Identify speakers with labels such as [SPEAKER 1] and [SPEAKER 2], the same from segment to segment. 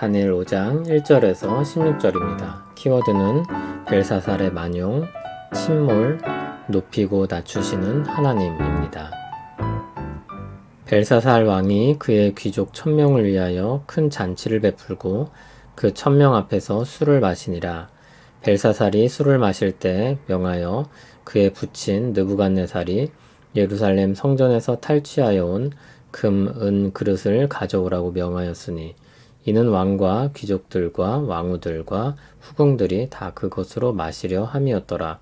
[SPEAKER 1] 다니엘 5장 1절에서 16절입니다. 키워드는 벨사살의 만용, 침몰, 높이고 낮추시는 하나님입니다. 벨사살 왕이 그의 귀족 1000명을 위하여 큰 잔치를 베풀고 그 1000명 앞에서 술을 마시니라. 벨사살이 술을 마실 때 명하여 그의 부친 느부갓네살이 예루살렘 성전에서 탈취하여 온 금, 은 그릇을 가져오라고 명하였으니 이는 왕과 귀족들과 왕후들과 후궁들이 다 그것으로 마시려 함이었더라.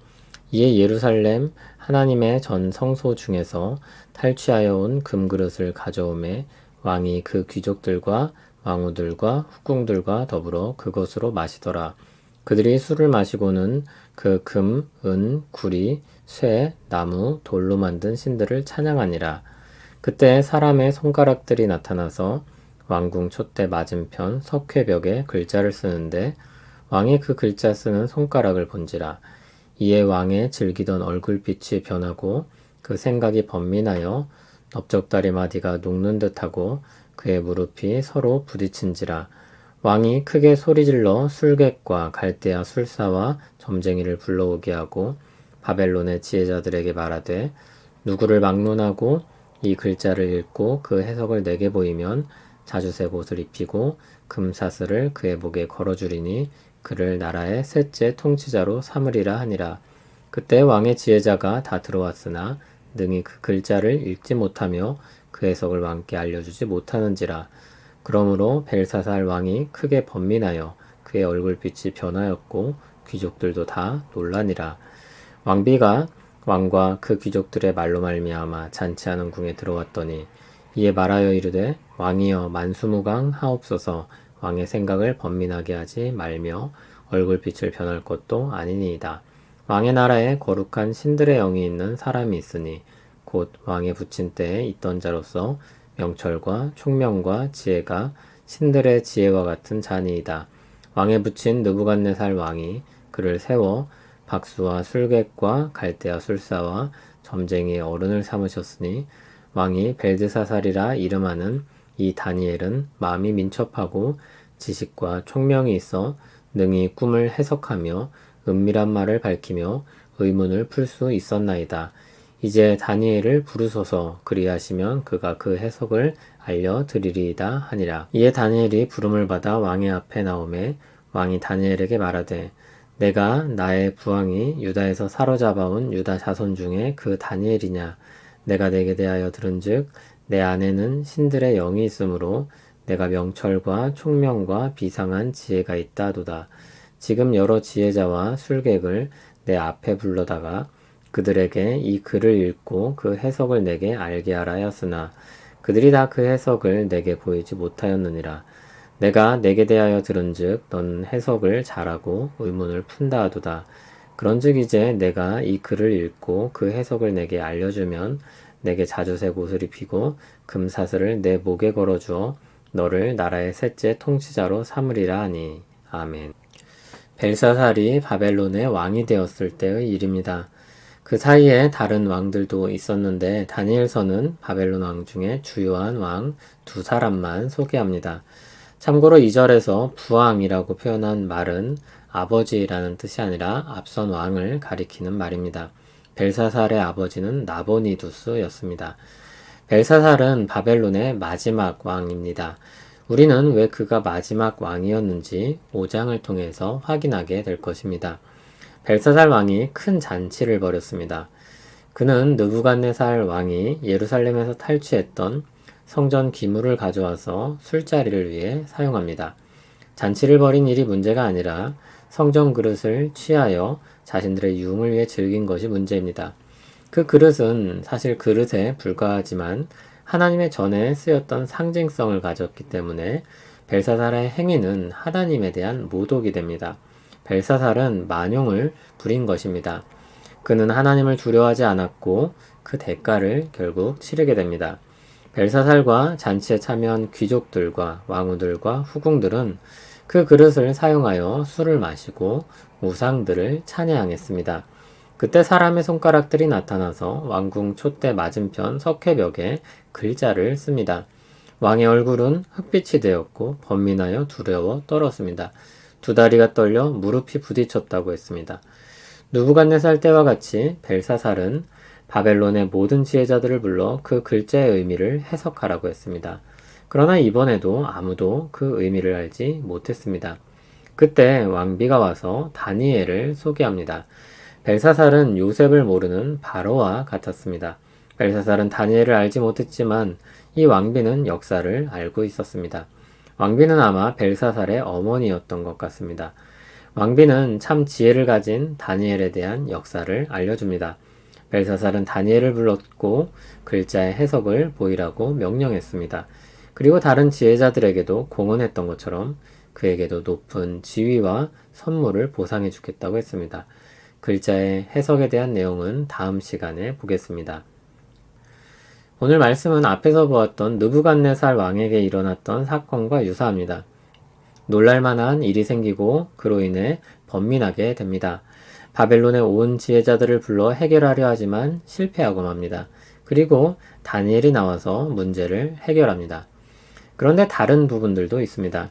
[SPEAKER 1] 이에 예루살렘 하나님의 전 성소 중에서 탈취하여 온 금그릇을 가져오매 왕이 그 귀족들과 왕후들과 후궁들과 더불어 그것으로 마시더라. 그들이 술을 마시고는 그 금, 은, 구리, 쇠, 나무, 돌로 만든 신들을 찬양하니라. 그때 사람의 손가락들이 나타나서 왕궁 촛대 맞은편 석회벽에 글자를 쓰는데 왕이 그 글자 쓰는 손가락을 본지라. 이에 왕의 즐기던 얼굴빛이 변하고 그 생각이 번민하여 넓적다리 마디가 녹는 듯하고 그의 무릎이 서로 부딪힌지라. 왕이 크게 소리질러 술객과 갈대아 술사와 점쟁이를 불러오게 하고 바벨론의 지혜자들에게 말하되 누구를 막론하고 이 글자를 읽고 그 해석을 내게 보이면 자주색 옷을 입히고 금사슬을 그의 목에 걸어주리니 그를 나라의 셋째 통치자로 삼으리라 하니라. 그때 왕의 지혜자가 다 들어왔으나 능히 그 글자를 읽지 못하며 그 해석을 왕께 알려주지 못하는지라. 그러므로 벨사살 왕이 크게 번민하여 그의 얼굴빛이 변하였고 귀족들도 다 놀라니라. 왕비가 왕과 그 귀족들의 말로 말미암아 잔치하는 궁에 들어왔더니 이에 말하여 이르되 왕이여 만수무강 하옵소서. 왕의 생각을 번민하게 하지 말며 얼굴빛을 변할 것도 아니니이다. 왕의 나라에 거룩한 신들의 영이 있는 사람이 있으니 곧 왕의 부친 때에 있던 자로서 명철과 총명과 지혜가 신들의 지혜와 같은 자니이다. 왕의 부친 느부갓네살 왕이 그를 세워 박수와 술객과 갈대아 술사와 점쟁이의 어른을 삼으셨으니 왕이 벨드사살이라 이름하는 이 다니엘은 마음이 민첩하고 지식과 총명이 있어 능히 꿈을 해석하며 은밀한 말을 밝히며 의문을 풀 수 있었나이다. 이제 다니엘을 부르소서. 그리하시면 그가 그 해석을 알려드리리이다 하니라. 이에 다니엘이 부름을 받아 왕의 앞에 나오매 왕이 다니엘에게 말하되 내가 나의 부왕이 유다에서 사로잡아온 유다 자손 중에 그 다니엘이냐. 내가 내게 대하여 들은즉 내 안에는 신들의 영이 있으므로 내가 명철과 총명과 비상한 지혜가 있다도다. 지금 여러 지혜자와 술객을 내 앞에 불러다가 그들에게 이 글을 읽고 그 해석을 내게 알게 하라 하였으나 그들이 다 그 해석을 내게 보이지 못하였느니라. 내가 내게 대하여 들은즉 넌 해석을 잘하고 의문을 푼다 하도다. 그런즉 이제 내가 이 글을 읽고 그 해석을 내게 알려주면 내게 자주색 옷을 입히고 금사슬을 내 목에 걸어주어 너를 나라의 셋째 통치자로 삼으리라 하니. 아멘. 벨사살이 바벨론의 왕이 되었을 때의 일입니다. 그 사이에 다른 왕들도 있었는데 다니엘서는 바벨론 왕 중에 주요한 왕 두 사람만 소개합니다. 참고로 2절에서 부왕이라고 표현한 말은 아버지라는 뜻이 아니라 앞선 왕을 가리키는 말입니다. 벨사살의 아버지는 나보니두스였습니다. 벨사살은 바벨론의 마지막 왕입니다. 우리는 왜 그가 마지막 왕이었는지 5장을 통해서 확인하게 될 것입니다. 벨사살 왕이 큰 잔치를 벌였습니다. 그는 느부갓네살 왕이 예루살렘에서 탈취했던 성전 기물을 가져와서 술자리를 위해 사용합니다. 잔치를 벌인 일이 문제가 아니라 성전 그릇을 취하여 자신들의 유흥을 위해 즐긴 것이 문제입니다. 그 그릇은 사실 그릇에 불과하지만 하나님의 전에 쓰였던 상징성을 가졌기 때문에 벨사살의 행위는 하나님에 대한 모독이 됩니다. 벨사살은 만용을 부린 것입니다. 그는 하나님을 두려워하지 않았고 그 대가를 결국 치르게 됩니다. 벨사살과 잔치에 참여한 귀족들과 왕후들과 후궁들은 그 그릇을 사용하여 술을 마시고 우상들을 찬양했습니다. 그때 사람의 손가락들이 나타나서 왕궁 촛대 맞은편 석회벽에 글자를 씁니다. 왕의 얼굴은 흑빛이 되었고 번민하여 두려워 떨었습니다. 두 다리가 떨려 무릎이 부딪혔다고 했습니다. 느부갓네살 때와 같이 벨사살은 바벨론의 모든 지혜자들을 불러 그 글자의 의미를 해석하라고 했습니다. 그러나 이번에도 아무도 그 의미를 알지 못했습니다. 그때 왕비가 와서 다니엘을 소개합니다. 벨사살은 요셉을 모르는 바로와 같았습니다. 벨사살은 다니엘을 알지 못했지만 이 왕비는 역사를 알고 있었습니다. 왕비는 아마 벨사살의 어머니였던 것 같습니다. 왕비는 참 지혜를 가진 다니엘에 대한 역사를 알려줍니다. 벨사살은 다니엘을 불렀고 글자의 해석을 보이라고 명령했습니다. 그리고 다른 지혜자들에게도 공언했던 것처럼 그에게도 높은 지위와 선물을 보상해 주겠다고 했습니다. 글자의 해석에 대한 내용은 다음 시간에 보겠습니다. 오늘 말씀은 앞에서 보았던 느부갓네살 왕에게 일어났던 사건과 유사합니다. 놀랄만한 일이 생기고 그로 인해 번민하게 됩니다. 바벨론의 온 지혜자들을 불러 해결하려 하지만 실패하고 맙니다. 그리고 다니엘이 나와서 문제를 해결합니다. 그런데 다른 부분들도 있습니다.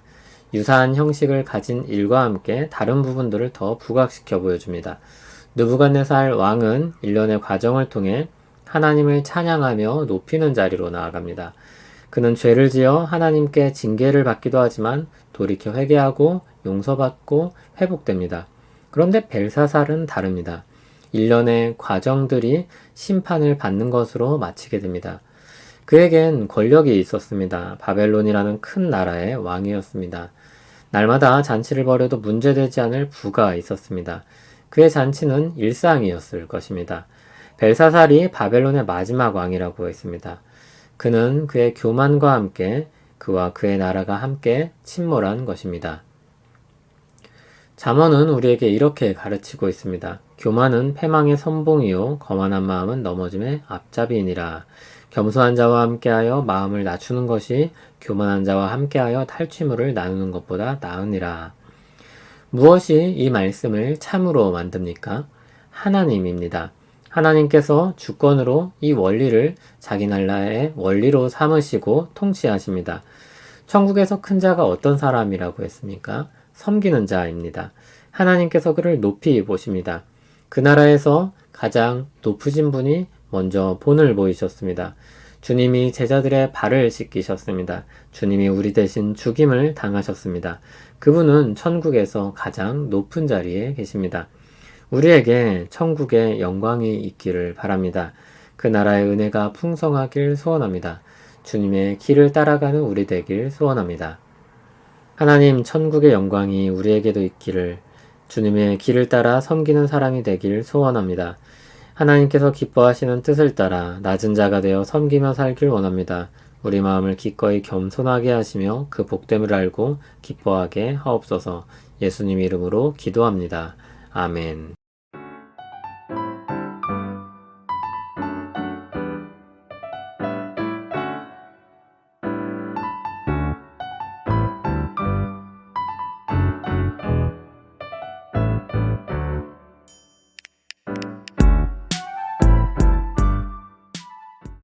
[SPEAKER 1] 유사한 형식을 가진 일과 함께 다른 부분들을 더 부각시켜 보여줍니다. 느부갓네살 왕은 일련의 과정을 통해 하나님을 찬양하며 높이는 자리로 나아갑니다. 그는 죄를 지어 하나님께 징계를 받기도 하지만 돌이켜 회개하고 용서받고 회복됩니다. 그런데 벨사살은 다릅니다. 일련의 과정들이 심판을 받는 것으로 마치게 됩니다. 그에겐 권력이 있었습니다. 바벨론이라는 큰 나라의 왕이었습니다. 날마다 잔치를 벌여도 문제되지 않을 부가 있었습니다. 그의 잔치는 일상이었을 것입니다. 벨사살이 바벨론의 마지막 왕이라고 했습니다. 그는 그의 교만과 함께 그와 그의 나라가 함께 침몰한 것입니다. 잠언은 우리에게 이렇게 가르치고 있습니다. 교만은 패망의 선봉이요 거만한 마음은 넘어짐의 앞잡이이니라. 겸손한 자와 함께하여 마음을 낮추는 것이 교만한 자와 함께하여 탈취물을 나누는 것보다 나으니라. 무엇이 이 말씀을 참으로 만듭니까? 하나님입니다. 하나님께서 주권으로 이 원리를 자기 나라의 원리로 삼으시고 통치하십니다. 천국에서 큰 자가 어떤 사람이라고 했습니까? 섬기는 자입니다. 하나님께서 그를 높이 보십니다. 그 나라에서 가장 높으신 분이 먼저 본을 보이셨습니다. 주님이 제자들의 발을 씻기셨습니다. 주님이 우리 대신 죽임을 당하셨습니다. 그분은 천국에서 가장 높은 자리에 계십니다. 우리에게 천국의 영광이 있기를 바랍니다. 그 나라의 은혜가 풍성하길 소원합니다. 주님의 길을 따라가는 우리 되길 소원합니다. 하나님 천국의 영광이 우리에게도 있기를 주님의 길을 따라 섬기는 사람이 되길 소원합니다. 하나님께서 기뻐하시는 뜻을 따라 낮은 자가 되어 섬기며 살길 원합니다. 우리 마음을 기꺼이 겸손하게 하시며 그 복됨을 알고 기뻐하게 하옵소서. 예수님 이름으로 기도합니다. 아멘.